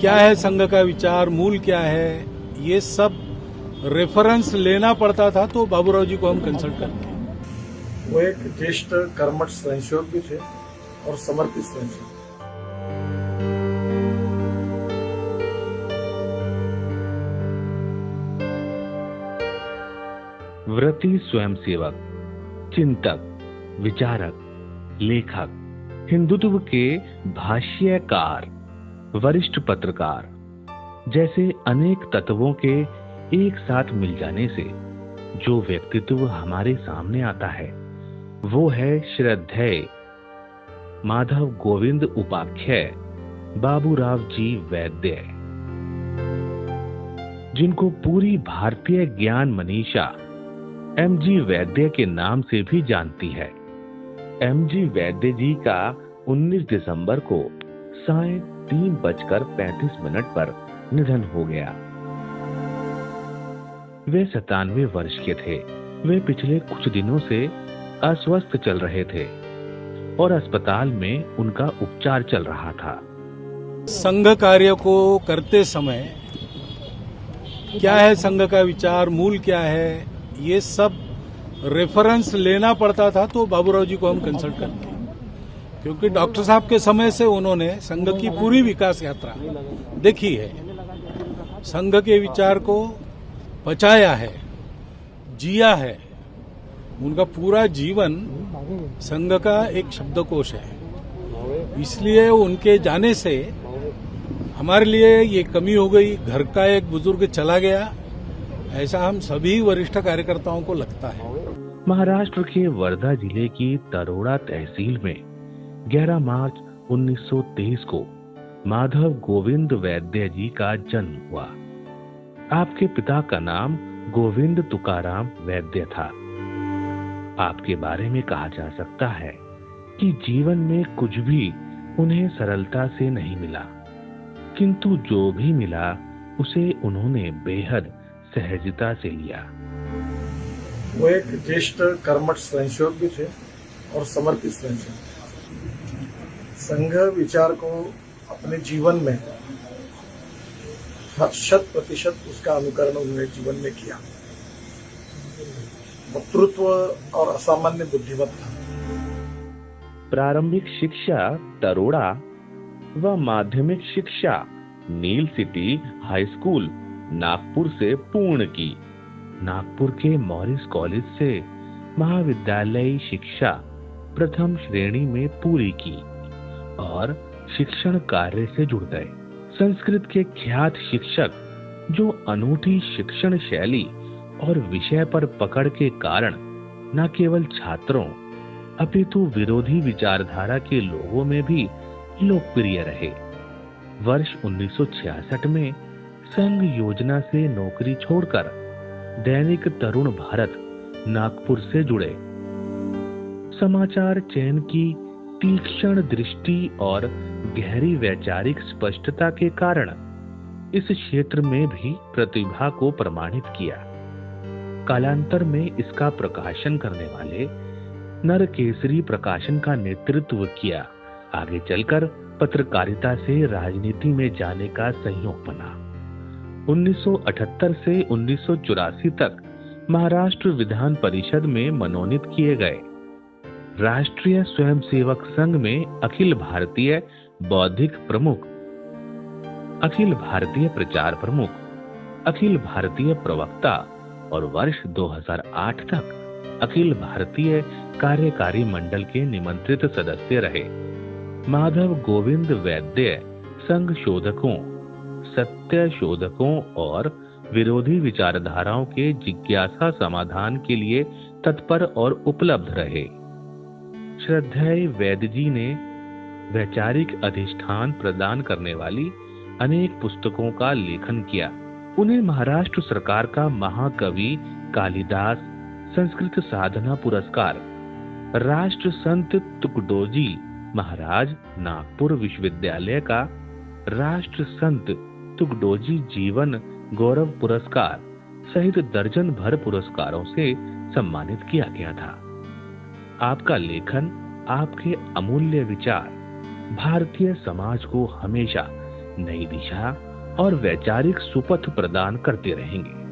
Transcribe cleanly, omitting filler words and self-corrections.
क्या है संघ का विचार, मूल क्या है, ये सब रेफरेंस लेना पड़ता था, तो बाबूराव जी को हम कंसल्ट करते हैं। वो एक ज्येष्ठ कर्मठ स्वयंसेवक भी थे और समर्पित स्वयंसेवक। व्रती स्वयंसेवक, चिंतक, विचारक, लेखक, हिंदुत्व के भाष्यकार, वरिष्ठ पत्रकार जैसे अनेक तत्वों के एक साथ मिल जाने से जो व्यक्तित्व हमारे सामने आता है वो है श्रद्धेय माधव गोविंद उपाख्याय बाबूराव जी वैद्य, जिनको पूरी भारतीय ज्ञान मनीषा एमजी वैद्य के नाम से भी जानती है। एमजी वैद्य जी का 19 दिसंबर को सायं 3:35 पर निधन हो गया। वे 97 वर्ष के थे। वे पिछले कुछ दिनों से अस्वस्थ चल रहे थे और अस्पताल में उनका उपचार चल रहा था। संघ कार्य को करते समय क्या है संघ का विचार, मूल क्या है, ये सब रेफरेंस लेना पड़ता था, तो बाबूराव जी को हम कंसल्ट करते हैं। क्योंकि डॉक्टर साहब के समय से उन्होंने संघ की पूरी विकास यात्रा देखी है, संघ के विचार को पचाया है, जिया है। उनका पूरा जीवन संघ का एक शब्दकोश है। इसलिए उनके जाने से हमारे लिए ये कमी हो गई। घर का एक बुजुर्ग चला गया, ऐसा हम सभी वरिष्ठ कार्यकर्ताओं को लगता है। महाराष्ट्र के वर्धा जिले की तरोड़ा तहसील में 11 मार्च 1923 को माधव गोविंद वैद्य जी का जन्म हुआ। आपके पिता का नाम गोविंद तुकाराम वैद्य था। आपके बारे में कहा जा सकता है कि जीवन में कुछ भी उन्हें सरलता से नहीं मिला, किंतु जो भी मिला उसे उन्होंने बेहद सहजता से लिया। वो एक ज्येष्ठ कर्मठ स्वयंसेवक भी थे और समर्पित स्वयंसेवक। संघ विचार को अपने जीवन में 100% उसका अनुकरण उन्होंने जीवन में किया। वक्तृत्व और असामान्य बुद्धिमत्ता। प्रारंभिक शिक्षा तरोड़ा व माध्यमिक शिक्षा नील सिटी हाई स्कूल नागपुर से पूर्ण की। नागपुर के मॉरिस कॉलेज से महाविद्यालयी शिक्षा प्रथम श्रेणी में पूरी की और शिक्षण कार्य से जुड़ गए। संस्कृत के ख्यात शिक्षक जो अनूठी शिक्षण शैली और विषय पर पकड़ के कारण न केवल छात्रों अपितु विरोधी विचारधारा के लोगों में भी लोकप्रिय रहे। वर्ष 1966 में संघ योजना से नौकरी छोड़कर दैनिक तरुण भारत नागपुर से जुड़े। समाचार चयन की तीक्ष्ण दृष्टि और गहरी वैचारिक स्पष्टता के कारण इस क्षेत्र में भी प्रतिभा को प्रमाणित किया। कालांतर में इसका प्रकाशन करने वाले नरकेसरी प्रकाशन का नेतृत्व किया। आगे चलकर पत्रकारिता से राजनीति में जाने का संयोग बना। 1978 से 1984 तक महाराष्ट्र विधान परिषद में मनोनीत किए गए। राष्ट्रीय स्वयंसेवक संघ में अखिल भारतीय बौद्धिक प्रमुख, अखिल भारतीय प्रचार प्रमुख, अखिल भारतीय प्रवक्ता और वर्ष 2008 तक अखिल भारतीय कार्यकारी मंडल के निमंत्रित सदस्य रहे। माधव गोविंद वैद्य संघ शोधकों, सत्य शोधकों और विरोधी विचारधाराओं के जिज्ञासा समाधान के लिए तत्पर और उपलब्ध रहे। श्रद्धेय वैद्य जी ने वैचारिक अधिष्ठान प्रदान करने वाली अनेक पुस्तकों का लेखन किया। उन्हें महाराष्ट्र सरकार का महाकवि कालिदास संस्कृत साधना पुरस्कार, राष्ट्र संत तुकडोजी महाराज नागपुर विश्वविद्यालय का राष्ट्र संत तुकडोजी जीवन गौरव पुरस्कार सहित दर्जन भर पुरस्कारों से सम्मानित किया गया था। आपका लेखन, आपके अमूल्य विचार भारतीय समाज को हमेशा नई दिशा और वैचारिक सुपथ प्रदान करते रहेंगे।